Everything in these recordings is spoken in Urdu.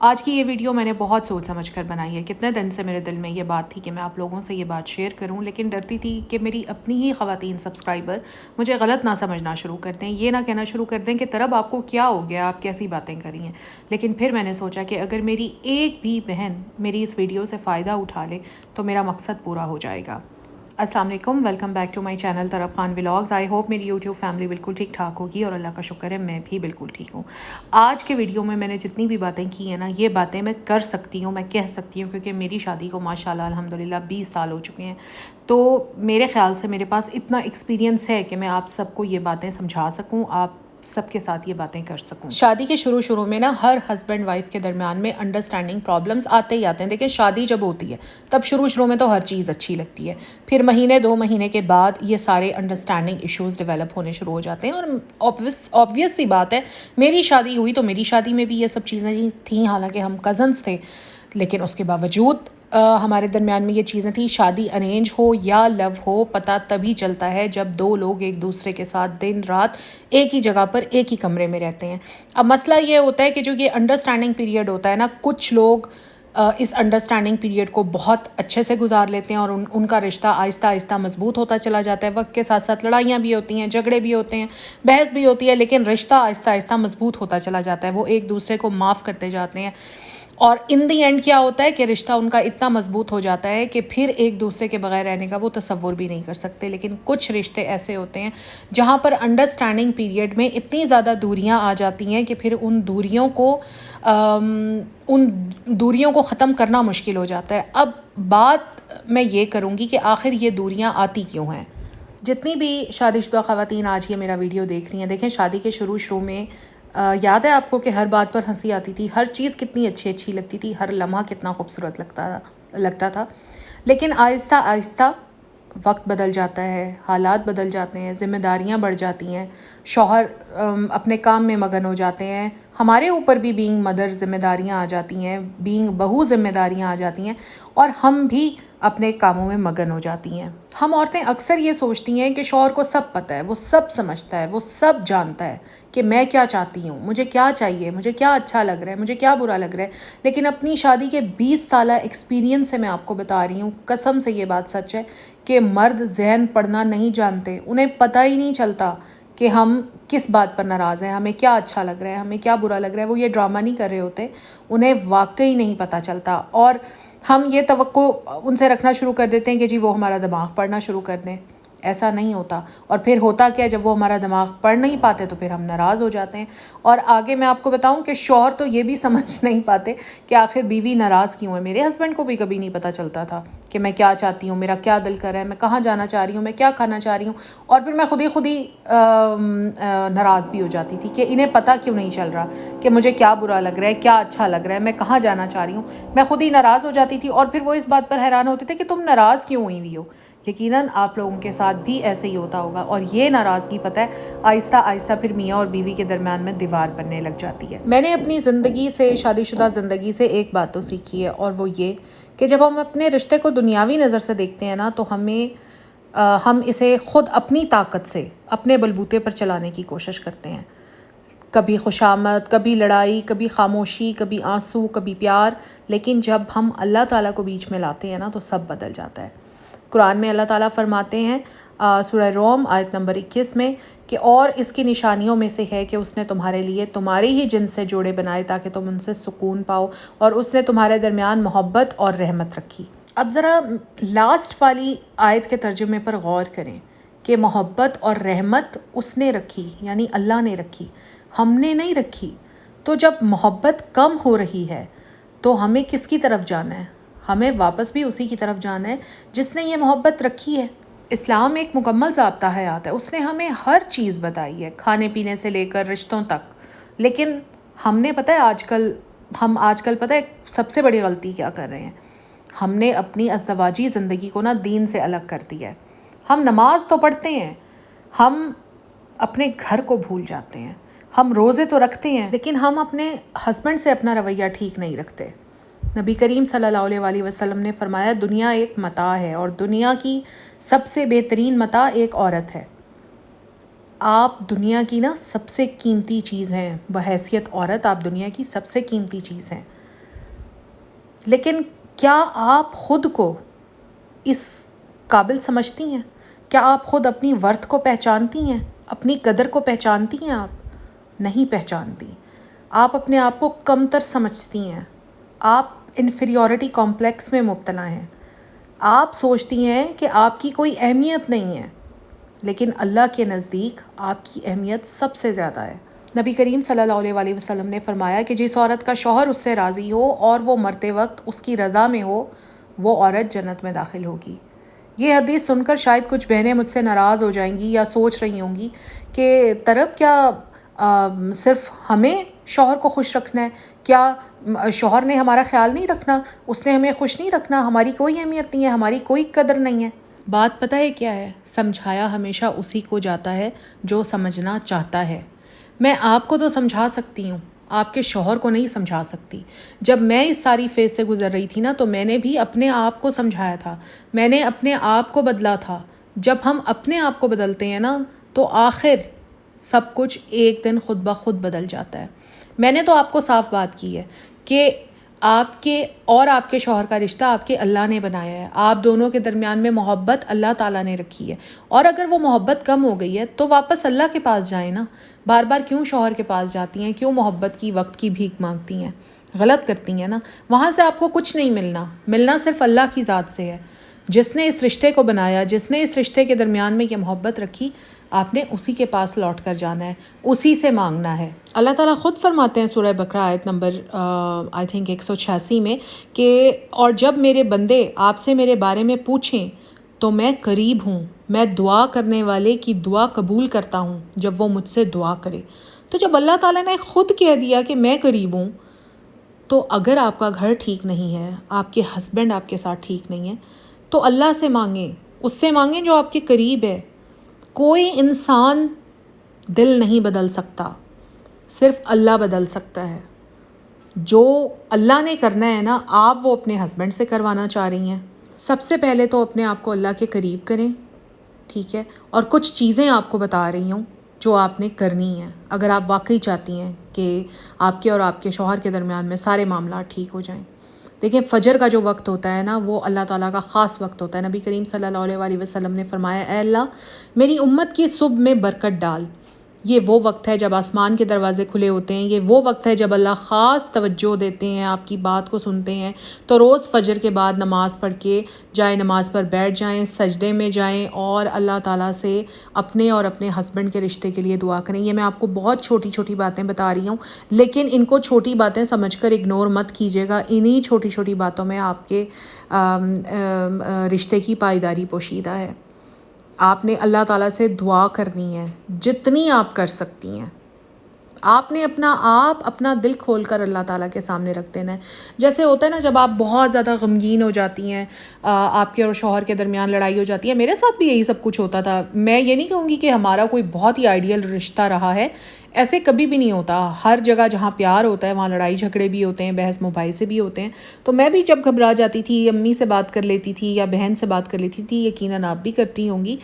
آج کی یہ ویڈیو میں نے بہت سوچ سمجھ کر بنائی ہے. کتنے دن سے میرے دل میں یہ بات تھی کہ میں آپ لوگوں سے یہ بات شیئر کروں، لیکن ڈرتی تھی کہ میری اپنی ہی خواتین سبسکرائبر مجھے غلط نہ سمجھنا شروع کر دیں، یہ نہ کہنا شروع کر دیں کہ طرب آپ کو کیا ہو گیا، آپ کیسی باتیں کری ہیں. لیکن پھر میں نے سوچا کہ اگر میری ایک بھی بہن میری اس ویڈیو سے فائدہ اٹھا لے تو میرا مقصد پورا ہو جائے گا. السلام علیکم، welcome back to my channel Tarab Khan vlogs. I hope میری یوٹیوب فیملی بالکل ٹھیک ٹھاک ہوگی اور اللہ کا شکر ہے میں بھی بالکل ٹھیک ہوں. آج کے ویڈیو میں نے جتنی بھی باتیں کی ہیں نا، یہ باتیں میں کر سکتی ہوں، میں کہہ سکتی ہوں، کیونکہ میری شادی کو ماشاءاللہ الحمدللہ 20 سال ہو چکے ہیں. تو میرے خیال سے میرے پاس اتنا ایکسپیرینس ہے کہ میں آپ سب کو یہ باتیں سمجھا سکوں، آپ سب کے ساتھ یہ باتیں کر سکوں. شادی کے شروع میں نا ہر ہسبینڈ وائف کے درمیان میں انڈرسٹینڈنگ پرابلمس آتے ہی آتے ہیں. دیکھیں، شادی جب ہوتی ہے تب شروع میں تو ہر چیز اچھی لگتی ہے، پھر مہینے 2 مہینے کے بعد یہ سارے انڈرسٹینڈنگ ایشوز ڈیولپ ہونے شروع ہو جاتے ہیں. اور obvious سی بات ہے، میری شادی ہوئی تو میری شادی میں بھی یہ سب چیزیں تھیں، حالانکہ ہم کزنس تھے، لیکن اس کے باوجود ہمارے درمیان میں یہ چیزیں تھیں. شادی ارینج ہو یا لو ہو، پتہ تبھی چلتا ہے جب 2 لوگ ایک دوسرے کے ساتھ دن رات ایک ہی جگہ پر ایک ہی کمرے میں رہتے ہیں. اب مسئلہ یہ ہوتا ہے کہ جو یہ انڈرسٹینڈنگ پیریڈ ہوتا ہے نا، کچھ لوگ اس انڈرسٹینڈنگ پیریڈ کو بہت اچھے سے گزار لیتے ہیں اور ان کا رشتہ آہستہ آہستہ مضبوط ہوتا چلا جاتا ہے. وقت کے ساتھ ساتھ لڑائیاں بھی ہوتی ہیں، جھگڑے بھی ہوتے ہیں، بحث بھی ہوتی ہے، لیکن رشتہ آہستہ آہستہ مضبوط ہوتا چلا جاتا ہے. وہ ایک دوسرے کو معاف کرتے جاتے ہیں، اور ان دی اینڈ کیا ہوتا ہے کہ رشتہ ان کا اتنا مضبوط ہو جاتا ہے کہ پھر ایک دوسرے کے بغیر رہنے کا وہ تصور بھی نہیں کر سکتے. لیکن کچھ رشتے ایسے ہوتے ہیں جہاں پر انڈرسٹینڈنگ پیریڈ میں اتنی زیادہ دوریاں آ جاتی ہیں کہ پھر ان دوریوں کو ختم کرنا مشکل ہو جاتا ہے. اب بات میں یہ کروں گی کہ آخر یہ دوریاں آتی کیوں ہیں. جتنی بھی شادی شدہ خواتین آج یہ میرا ویڈیو دیکھ رہی ہیں، دیکھیں، شادی کے شروع میں یاد ہے آپ کو کہ ہر بات پر ہنسی آتی تھی، ہر چیز کتنی اچھی لگتی تھی، ہر لمحہ کتنا خوبصورت لگتا تھا. لیکن آہستہ آہستہ وقت بدل جاتا ہے، حالات بدل جاتے ہیں، ذمہ داریاں بڑھ جاتی ہیں، شوہر اپنے کام میں مگن ہو جاتے ہیں، ہمارے اوپر بھی بینگ مدر ذمہ داریاں آ جاتی ہیں، بینگ بہو ذمہ داریاں آ جاتی ہیں، اور ہم بھی اپنے کاموں میں مگن ہو جاتی ہیں. ہم عورتیں اکثر یہ سوچتی ہیں کہ شوہر کو سب پتہ ہے، وہ سب سمجھتا ہے، وہ سب جانتا ہے کہ میں کیا چاہتی ہوں، مجھے کیا چاہیے، مجھے کیا اچھا لگ رہا ہے، مجھے کیا برا لگ رہا ہے. لیکن اپنی شادی کے 20 سالہ ایکسپیرینس سے میں آپ کو بتا رہی ہوں، قسم سے یہ بات سچ ہے کہ مرد ذہن پڑھنا نہیں جانتے. انہیں پتہ ہی نہیں چلتا کہ ہم کس بات پر ناراض ہیں، ہمیں کیا اچھا لگ رہا ہے، ہمیں کیا برا لگ رہا ہے. وہ یہ ڈرامہ نہیں کر رہے ہوتے، انہیں واقعی نہیں پتہ چلتا. اور ہم یہ توقع ان سے رکھنا شروع کر دیتے ہیں کہ جی وہ ہمارا دماغ پڑھنا شروع کر دیں. ایسا نہیں ہوتا. اور پھر ہوتا کیا، جب وہ ہمارا دماغ پڑھ نہیں پاتے تو پھر ہم ناراض ہو جاتے ہیں. اور آگے میں آپ کو بتاؤں کہ شوہر تو یہ بھی سمجھ نہیں پاتے کہ آخر بیوی ناراض کیوں ہے. میرے ہسبینڈ کو بھی کبھی نہیں پتہ چلتا تھا کہ میں کیا چاہتی ہوں، میرا کیا دل کر رہا ہے، میں کہاں جانا چاہ رہی ہوں، میں کیا کھانا چاہ رہی ہوں. اور پھر میں خود ہی ناراض بھی ہو جاتی تھی کہ انہیں پتہ کیوں نہیں چل رہا کہ مجھے کیا برا لگ رہا ہے، کیا اچھا لگ رہا ہے، میں کہاں جانا چاہ رہی ہوں. میں خود ہی ناراض ہو جاتی تھی، اور پھر وہ اس بات پر حیران ہوتے تھے کہ تم ناراض کیوں ہوئی ہو. یقیناً آپ لوگوں کے ساتھ بھی ایسے ہی ہوتا ہوگا. اور یہ ناراضگی پتہ ہے آہستہ آہستہ پھر میاں اور بیوی کے درمیان میں دیوار بننے لگ جاتی ہے. میں نے اپنی زندگی سے، شادی شدہ زندگی سے ایک بات تو سیکھی ہے، اور وہ یہ کہ جب ہم اپنے رشتے کو دنیاوی نظر سے دیکھتے ہیں نا، تو ہم اسے خود اپنی طاقت سے اپنے بلبوتے پر چلانے کی کوشش کرتے ہیں. کبھی خوشامد، کبھی لڑائی، کبھی خاموشی، کبھی آنسو، کبھی پیار. لیکن جب ہم اللہ تعالیٰ کو بیچ میں لاتے ہیں نا، تو سب بدل جاتا ہے. قرآن میں اللہ تعالیٰ فرماتے ہیں سورہ روم آیت نمبر 21 میں کہ اور اس کی نشانیوں میں سے ہے کہ اس نے تمہارے لیے تمہاری ہی جن سے جوڑے بنائے تاکہ تم ان سے سکون پاؤ، اور اس نے تمہارے درمیان محبت اور رحمت رکھی. اب ذرا لاسٹ والی آیت کے ترجمے پر غور کریں کہ محبت اور رحمت اس نے رکھی، یعنی اللہ نے رکھی، ہم نے نہیں رکھی. تو جب محبت کم ہو رہی ہے تو ہمیں کس کی طرف جانا ہے؟ ہمیں واپس بھی اسی کی طرف جانا ہے جس نے یہ محبت رکھی ہے. اسلام ایک مکمل ضابطہ حیات ہے. اس نے ہمیں ہر چیز بتائی ہے، کھانے پینے سے لے کر رشتوں تک. لیکن ہم نے پتہ ہے آج کل پتہ ہے سب سے بڑی غلطی کیا کر رہے ہیں؟ ہم نے اپنی ازدواجی زندگی کو نا دین سے الگ کر دیا ہے. ہم نماز تو پڑھتے ہیں، ہم اپنے گھر کو بھول جاتے ہیں. ہم روزے تو رکھتے ہیں، لیکن ہم اپنے ہسبینڈ سے اپنا رویہ ٹھیک نہیں رکھتے. نبی کریم صلی اللہ علیہ وسلم نے فرمایا دنیا ایک متاع ہے، اور دنیا کی سب سے بہترین متاع ایک عورت ہے. آپ دنیا کی نا سب سے قیمتی چیز ہیں، بحیثیت عورت آپ دنیا کی سب سے قیمتی چیز ہیں. لیکن کیا آپ خود کو اس قابل سمجھتی ہیں؟ کیا آپ خود اپنی ورتھ کو پہچانتی ہیں؟ اپنی قدر کو پہچانتی ہیں؟ آپ نہیں پہچانتی. آپ اپنے آپ کو کمتر سمجھتی ہیں. آپ انفیریورٹی کمپلیکس میں مبتلا ہیں. آپ سوچتی ہیں کہ آپ کی کوئی اہمیت نہیں ہے، لیکن اللہ کے نزدیک آپ کی اہمیت سب سے زیادہ ہے. نبی کریم صلی اللہ علیہ وسلم نے فرمایا کہ جس عورت کا شوہر اس سے راضی ہو اور وہ مرتے وقت اس کی رضا میں ہو، وہ عورت جنت میں داخل ہوگی. یہ حدیث سن کر شاید کچھ بہنیں مجھ سے ناراض ہو جائیں گی یا سوچ رہی ہوں گی کہ طرب کیا صرف ہمیں شوہر کو خوش رکھنا ہے؟ کیا شوہر نے ہمارا خیال نہیں رکھنا؟ اس نے ہمیں خوش نہیں رکھنا؟ ہماری کوئی اہمیت نہیں ہے، ہماری کوئی قدر نہیں ہے؟ بات پتہ ہے کیا ہے؟ سمجھایا ہمیشہ اسی کو جاتا ہے جو سمجھنا چاہتا ہے. میں آپ کو تو سمجھا سکتی ہوں، آپ کے شوہر کو نہیں سمجھا سکتی. جب میں اس ساری فیز سے گزر رہی تھی نا، تو میں نے بھی اپنے آپ کو سمجھایا تھا، میں نے اپنے آپ کو بدلا تھا. جب ہم اپنے آپ کو بدلتے ہیں نا، تو آخر سب کچھ ایک دن خود بخود بدل جاتا ہے. میں نے تو آپ کو صاف بات کی ہے کہ آپ کے اور آپ کے شوہر کا رشتہ آپ کے اللہ نے بنایا ہے. آپ دونوں کے درمیان میں محبت اللہ تعالیٰ نے رکھی ہے، اور اگر وہ محبت کم ہو گئی ہے تو واپس اللہ کے پاس جائیں نا. بار بار کیوں شوہر کے پاس جاتی ہیں؟ کیوں محبت کی وقت کی بھیک مانگتی ہیں؟ غلط کرتی ہیں نا. وہاں سے آپ کو کچھ نہیں ملنا صرف اللہ کی ذات سے ہے. جس نے اس رشتے کو بنایا، جس نے اس رشتے کے درمیان میں یہ محبت رکھی، آپ نے اسی کے پاس لوٹ کر جانا ہے، اسی سے مانگنا ہے. اللہ تعالیٰ خود فرماتے ہیں سورہ بقرہ آیت نمبر آئی تھنک 186 میں کہ اور جب میرے بندے آپ سے میرے بارے میں پوچھیں تو میں قریب ہوں، میں دعا کرنے والے کی دعا قبول کرتا ہوں جب وہ مجھ سے دعا کرے. تو جب اللہ تعالیٰ نے خود کہہ دیا کہ میں قریب ہوں، تو اگر آپ کا گھر ٹھیک نہیں ہے، آپ کے ہسبینڈ آپ کے ساتھ ٹھیک نہیں ہے، تو اللہ سے مانگیں، اس سے مانگیں جو آپ کے قریب ہے. کوئی انسان دل نہیں بدل سکتا، صرف اللہ بدل سکتا ہے. جو اللہ نے کرنا ہے نا، آپ وہ اپنے ہسبینڈ سے کروانا چاہ رہی ہیں. سب سے پہلے تو اپنے آپ کو اللہ کے قریب کریں، ٹھیک ہے؟ اور کچھ چیزیں آپ کو بتا رہی ہوں جو آپ نے کرنی ہیں اگر آپ واقعی چاہتی ہیں کہ آپ کے اور آپ کے شوہر کے درمیان میں سارے معاملات ٹھیک ہو جائیں. دیکھیں، فجر کا جو وقت ہوتا ہے نا، وہ اللہ تعالیٰ کا خاص وقت ہوتا ہے. نبی کریم صلی اللہ علیہ وسلم نے فرمایا، اے اللہ میری امت کی صبح میں برکت ڈال. یہ وہ وقت ہے جب آسمان کے دروازے کھلے ہوتے ہیں، یہ وہ وقت ہے جب اللہ خاص توجہ دیتے ہیں، آپ کی بات کو سنتے ہیں. تو روز فجر کے بعد نماز پڑھ کے جائے نماز پر بیٹھ جائیں، سجدے میں جائیں اور اللہ تعالیٰ سے اپنے اور اپنے ہسبینڈ کے رشتے کے لیے دعا کریں. یہ میں آپ کو بہت چھوٹی چھوٹی باتیں بتا رہی ہوں، لیکن ان کو چھوٹی باتیں سمجھ کر اگنور مت کیجیے گا. انہی چھوٹی چھوٹی باتوں میں آپ کے رشتے کی پائیداری پوشیدہ ہے. آپ نے اللہ تعالیٰ سے دعا کرنی ہے جتنی آپ کر سکتی ہیں. آپ نے اپنا دل کھول کر اللہ تعالیٰ کے سامنے رکھ دینا ہے. جیسے ہوتا ہے نا، جب آپ بہت زیادہ غمگین ہو جاتی ہیں، آپ کے اور شوہر کے درمیان لڑائی ہو جاتی ہے. میرے ساتھ بھی یہی سب کچھ ہوتا تھا. میں یہ نہیں کہوں گی کہ ہمارا کوئی بہت ہی آئیڈیل رشتہ رہا ہے، ایسے کبھی بھی نہیں ہوتا. ہر جگہ جہاں پیار ہوتا ہے وہاں لڑائی جھگڑے بھی ہوتے ہیں، بحث مباحثے بھی ہوتے ہیں. تو میں بھی جب گھبرا جاتی تھی، امی سے بات کر لیتی تھی یا بہن سے بات کر لیتی تھی، یقیناً آپ بھی کرتی ہوں گی.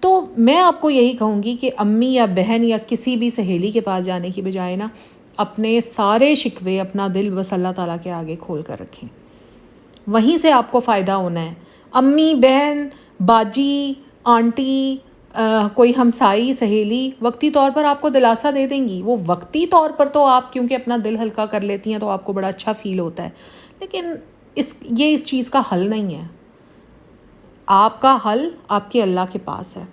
تو میں آپ کو یہی کہوں گی کہ امی یا بہن یا کسی بھی سہیلی کے پاس جانے کی بجائے نا، اپنے سارے شکوے، اپنا دل بس اللہ تعالیٰ کے آگے کھول کر رکھیں. وہیں سے آپ کو فائدہ ہونا ہے. امی، بہن، باجی، آنٹی، کوئی ہمسائی، سہیلی وقتی طور پر آپ کو دلاسا دے دیں گی. وہ وقتی طور پر تو آپ کیونکہ اپنا دل ہلکا کر لیتی ہیں تو آپ کو بڑا اچھا فیل ہوتا ہے، لیکن یہ اس چیز کا حل نہیں ہے. آپ کا حل آپ کے اللہ کے پاس ہے.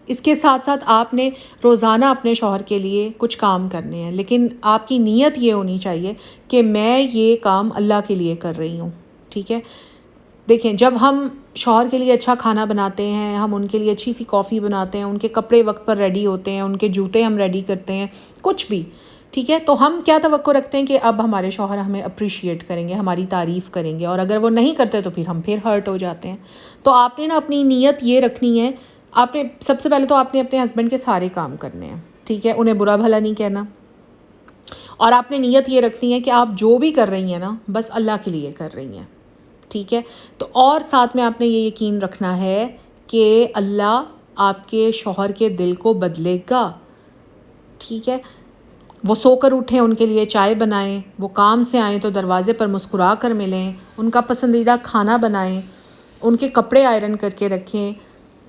اس کے ساتھ ساتھ آپ نے روزانہ اپنے شوہر کے لیے کچھ کام کرنے ہیں، لیکن آپ کی نیت یہ ہونی چاہیے کہ میں یہ کام اللہ کے لیے کر رہی ہوں. ٹھیک ہے؟ دیکھیں، جب ہم شوہر کے لیے اچھا کھانا بناتے ہیں، ہم ان کے لیے اچھی سی کافی بناتے ہیں، ان کے کپڑے وقت پر ریڈی ہوتے ہیں، ان کے جوتے ہم ریڈی کرتے ہیں، کچھ بھی، ٹھیک ہے، تو ہم کیا توقع رکھتے ہیں کہ اب ہمارے شوہر ہمیں اپریشیٹ کریں گے، ہماری تعریف کریں گے. اور اگر وہ نہیں کرتے تو پھر ہم ہرٹ ہو جاتے ہیں. تو آپ نے نا اپنی نیت یہ رکھنی ہے. آپ نے سب سے پہلے تو آپ نے اپنے ہسبینڈ کے سارے کام کرنے ہیں، ٹھیک ہے، انہیں برا بھلا نہیں کہنا. اور آپ نے نیت یہ رکھنی ہے کہ آپ جو بھی کر رہی ہیں نا، بس اللہ کے لیے کر رہی ہیں. ٹھیک ہے؟ تو اور ساتھ میں آپ نے یہ یقین رکھنا ہے کہ اللہ آپ کے شوہر کے دل کو بدلے گا. ٹھیک ہے؟ وہ سو کر اٹھیں ان کے لیے چائے بنائیں، وہ کام سے آئیں تو دروازے پر مسکرا کر ملیں، ان کا پسندیدہ کھانا بنائیں، ان کے کپڑے آئرن کر کے رکھیں.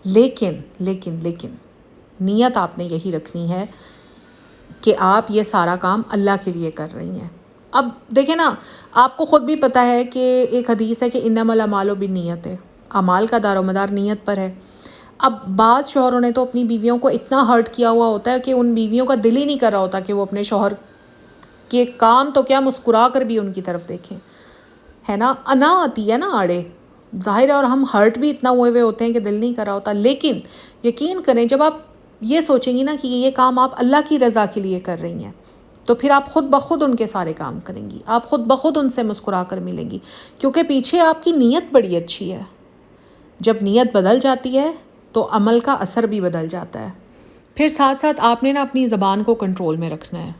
لیکن نیت آپ نے یہی رکھنی ہے کہ آپ یہ سارا کام اللہ کے لیے کر رہی ہیں. اب دیکھیں نا، آپ کو خود بھی پتہ ہے کہ ایک حدیث ہے کہ انما الاعمال بالنیت ہے، اعمال کا دار و مدار نیت پر ہے. اب بعض شوہروں نے تو اپنی بیویوں کو اتنا ہرٹ کیا ہوا ہوتا ہے کہ ان بیویوں کا دل ہی نہیں کر رہا ہوتا کہ وہ اپنے شوہر کے کام تو کیا مسکرا کر بھی ان کی طرف دیکھیں، ہے نا. انا آتی ہے نا آڑے، ظاہر ہے، اور ہم ہرٹ بھی اتنا ہوئے ہوتے ہیں کہ دل نہیں کر رہا ہوتا. لیکن یقین کریں، جب آپ یہ سوچیں گی نا کہ یہ کام آپ اللہ کی رضا کے لیے کر رہی ہیں، تو پھر آپ خود بخود ان کے سارے کام کریں گی، آپ خود بخود ان سے مسکرا کر ملیں گی، کیونکہ پیچھے آپ کی نیت بڑی اچھی ہے. جب نیت بدل جاتی ہے تو عمل کا اثر بھی بدل جاتا ہے. پھر ساتھ ساتھ آپ نے نا اپنی زبان کو کنٹرول میں رکھنا ہے.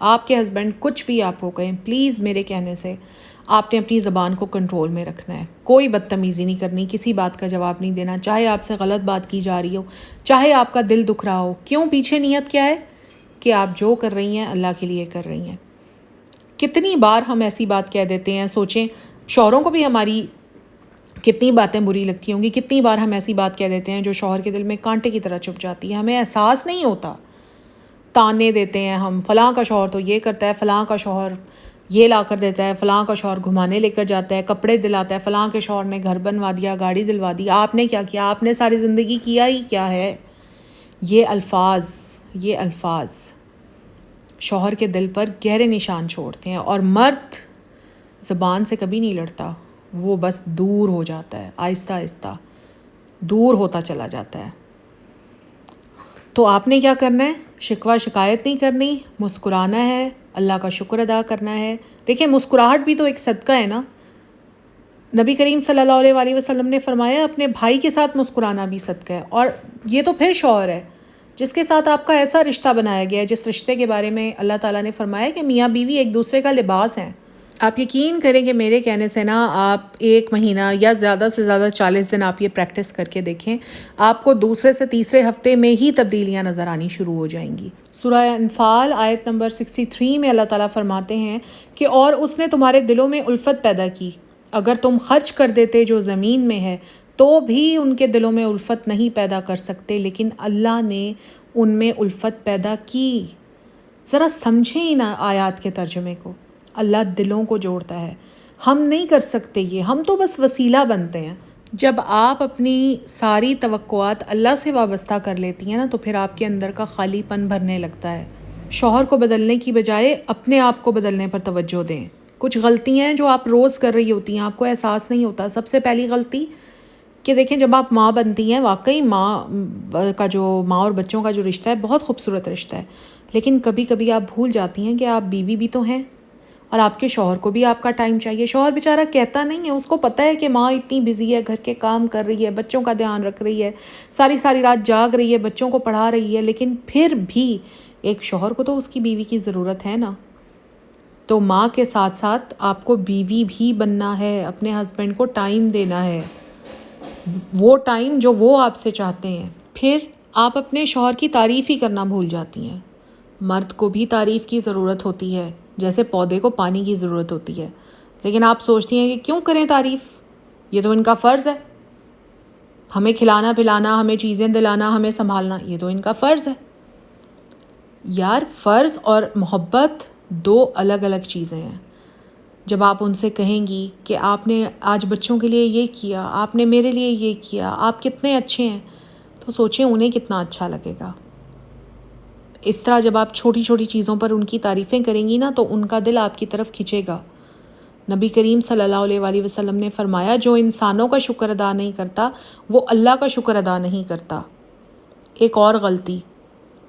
آپ کے ہسبینڈ کچھ بھی آپ کو کہیں، پلیز میرے کہنے سے آپ نے اپنی زبان کو کنٹرول میں رکھنا ہے. کوئی بدتمیزی نہیں کرنی، کسی بات کا جواب نہیں دینا، چاہے آپ سے غلط بات کی جا رہی ہو، چاہے آپ کا دل دکھ رہا ہو. کیوں؟ پیچھے نیت کیا ہے کہ آپ جو کر رہی ہیں اللہ کے لیے کر رہی ہیں. کتنی بار ہم ایسی بات کہہ دیتے ہیں، سوچیں شوہروں کو بھی ہماری کتنی باتیں بری لگتی ہوں گی، کتنی بار ہم ایسی بات کہہ دیتے ہیں جو شوہر کے دل میں کانٹے کی طرح چبھ جاتی ہے، ہمیں احساس نہیں ہوتا. تانے دیتے ہیں ہم، فلاں کا شوہر تو یہ کرتا ہے، فلاں کا شوہر یہ لا کر دیتا ہے، فلاں کا شوہر گھمانے لے کر جاتا ہے، کپڑے دلاتا ہے، فلاں کے شوہر نے گھر بنوا دیا، گاڑی دلوا دی. آپ نے کیا کیا؟ آپ نے ساری زندگی کیا ہی کیا ہے؟ یہ الفاظ شوہر کے دل پر گہرے نشان چھوڑتے ہیں. اور مرد زبان سے کبھی نہیں لڑتا، وہ بس دور ہو جاتا ہے، آہستہ آہستہ دور ہوتا چلا جاتا ہے. تو آپ نے کیا کرنا ہے؟ شکوہ شکایت نہیں کرنی، مسکرانا ہے، اللہ کا شکر ادا کرنا ہے. دیکھیں مسکراہٹ بھی تو ایک صدقہ ہے نا. نبی کریم صلی اللہ علیہ وآلہ وسلم نے فرمایا اپنے بھائی کے ساتھ مسکرانا بھی صدقہ ہے. اور یہ تو پھر شوہر ہے جس کے ساتھ آپ کا ایسا رشتہ بنایا گیا ہے، جس رشتے کے بارے میں اللہ تعالیٰ نے فرمایا کہ میاں بیوی ایک دوسرے کا لباس ہیں. آپ یقین کریں کہ میرے کہنے سے نا آپ 1 مہینہ یا زیادہ سے زیادہ 40 دن آپ یہ پریکٹس کر کے دیکھیں، آپ کو دوسرے سے تیسرے ہفتے میں ہی تبدیلیاں نظر آنی شروع ہو جائیں گی. سورہ انفال آیت نمبر 63 میں اللہ تعالیٰ فرماتے ہیں کہ اور اس نے تمہارے دلوں میں الفت پیدا کی، اگر تم خرچ کر دیتے جو زمین میں ہے تو بھی ان کے دلوں میں الفت نہیں پیدا کر سکتے، لیکن اللہ نے ان میں الفت پیدا کی. ذرا سمجھیں ان آیات کے ترجمے کو. اللہ دلوں کو جوڑتا ہے، ہم نہیں کر سکتے یہ، ہم تو بس وسیلہ بنتے ہیں. جب آپ اپنی ساری توقعات اللہ سے وابستہ کر لیتی ہیں نا تو پھر آپ کے اندر کا خالی پن بھرنے لگتا ہے. شوہر کو بدلنے کی بجائے اپنے آپ کو بدلنے پر توجہ دیں. کچھ غلطیاں ہیں جو آپ روز کر رہی ہوتی ہیں، آپ کو احساس نہیں ہوتا. سب سے پہلی غلطی کہ دیکھیں جب آپ ماں بنتی ہیں، واقعی ماں اور بچوں کا جو رشتہ ہے بہت خوبصورت رشتہ ہے، لیکن کبھی کبھی آپ بھول جاتی ہیں کہ آپ بیوی بھی تو ہیں اور آپ کے شوہر کو بھی آپ کا ٹائم چاہیے. شوہر بیچارہ کہتا نہیں ہے، اس کو پتہ ہے کہ ماں اتنی بزی ہے، گھر کے کام کر رہی ہے، بچوں کا دھیان رکھ رہی ہے، ساری رات جاگ رہی ہے، بچوں کو پڑھا رہی ہے، لیکن پھر بھی ایک شوہر کو تو اس کی بیوی کی ضرورت ہے نا. تو ماں کے ساتھ ساتھ آپ کو بیوی بھی بننا ہے، اپنے ہسبینڈ کو ٹائم دینا ہے، وہ ٹائم جو وہ آپ سے چاہتے ہیں. پھر آپ اپنے شوہر کی تعریف ہی کرنا بھول جاتی ہیں. مرد کو بھی تعریف کی ضرورت ہوتی ہے، جیسے پودے کو پانی کی ضرورت ہوتی ہے، لیکن آپ سوچتی ہیں کہ کیوں کریں تعریف، یہ تو ان کا فرض ہے. ہمیں کھلانا پلانا، ہمیں چیزیں دلانا، ہمیں سنبھالنا، یہ تو ان کا فرض ہے. یار فرض اور محبت 2 الگ الگ چیزیں ہیں. جب آپ ان سے کہیں گی کہ آپ نے آج بچوں کے لیے یہ کیا، آپ نے میرے لیے یہ کیا، آپ کتنے اچھے ہیں، تو سوچیں انہیں کتنا اچھا لگے گا. اس طرح جب آپ چھوٹی چھوٹی چیزوں پر ان کی تعریفیں کریں گی نا تو ان کا دل آپ کی طرف کھنچے گا. نبی کریم صلی اللہ علیہ وآلہ وسلم نے فرمایا جو انسانوں کا شکر ادا نہیں کرتا وہ اللہ کا شکر ادا نہیں کرتا. ایک اور غلطی،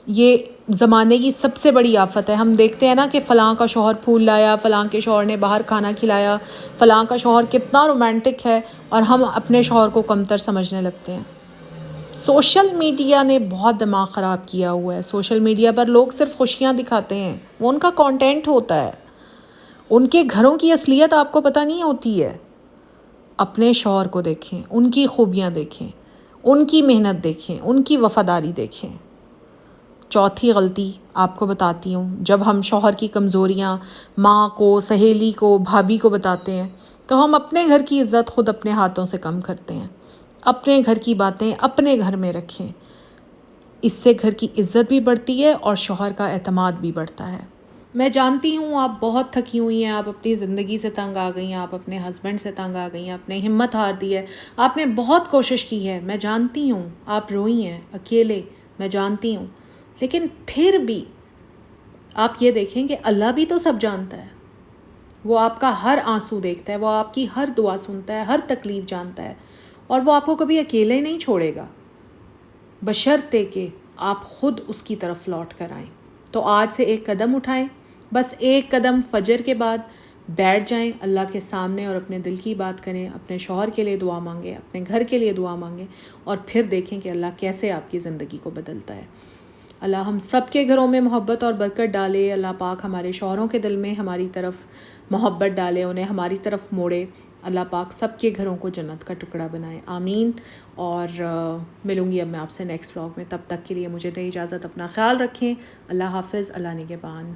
یہ زمانے کی سب سے بڑی آفت ہے. ہم دیکھتے ہیں نا کہ فلاں کا شوہر پھول لایا، فلاں کے شوہر نے باہر کھانا کھلایا، فلاں کا شوہر کتنا رومانٹک ہے، اور ہم اپنے شوہر کو کمتر سمجھنے لگتے ہیں. سوشل میڈیا نے بہت دماغ خراب کیا ہوا ہے. سوشل میڈیا پر لوگ صرف خوشیاں دکھاتے ہیں، وہ ان کا کانٹینٹ ہوتا ہے، ان کے گھروں کی اصلیت آپ کو پتہ نہیں ہوتی ہے. اپنے شوہر کو دیکھیں، ان کی خوبیاں دیکھیں، ان کی محنت دیکھیں، ان کی وفاداری دیکھیں، چوتھی غلطی آپ کو بتاتی ہوں، جب ہم شوہر کی کمزوریاں ماں کو، سہیلی کو، بھابھی کو بتاتے ہیں تو ہم اپنے گھر کی عزت خود اپنے ہاتھوں سے کم کرتے ہیں۔ اپنے گھر کی باتیں اپنے گھر میں رکھیں، اس سے گھر کی عزت بھی بڑھتی ہے اور شوہر کا اعتماد بھی بڑھتا ہے۔ میں جانتی ہوں آپ بہت تھکی ہوئی ہیں، آپ اپنی زندگی سے تنگ آ گئی ہیں، آپ اپنے ہسبینڈ سے تنگ آ گئی ہیں، آپ نے ہمت ہار دی ہے، آپ نے بہت کوشش کی ہے، میں جانتی ہوں آپ روئی ہیں اکیلے، میں جانتی ہوں، لیکن پھر بھی آپ یہ دیکھیں کہ اللہ بھی تو سب جانتا ہے، وہ آپ کا ہر آنسو دیکھتا ہے، وہ آپ کی ہر دعا سنتا ہے، ہر تکلیف جانتا ہے، اور وہ آپ کو کبھی اکیلے نہیں چھوڑے گا، بشرطے کہ آپ خود اس کی طرف لوٹ کر آئیں۔ تو آج سے ایک قدم اٹھائیں، بس ایک قدم فجر کے بعد بیٹھ جائیں اللہ کے سامنے اور اپنے دل کی بات کریں، اپنے شوہر کے لیے دعا مانگیں، اپنے گھر کے لیے دعا مانگیں، اور پھر دیکھیں کہ اللہ کیسے آپ کی زندگی کو بدلتا ہے۔ اللہ ہم سب کے گھروں میں محبت اور برکت ڈالے، اللہ پاک ہمارے شوہروں کے دل میں ہماری طرف محبت ڈالے، انہیں ہماری طرف موڑے، اللہ پاک سب کے گھروں کو جنت کا ٹکڑا بنائے، آمین۔ اور ملوں گی اب میں آپ سے نیکسٹ ولاگ میں، تب تک کے لیے مجھے دیں اجازت، اپنا خیال رکھیں، اللہ حافظ، اللہ نگہبان۔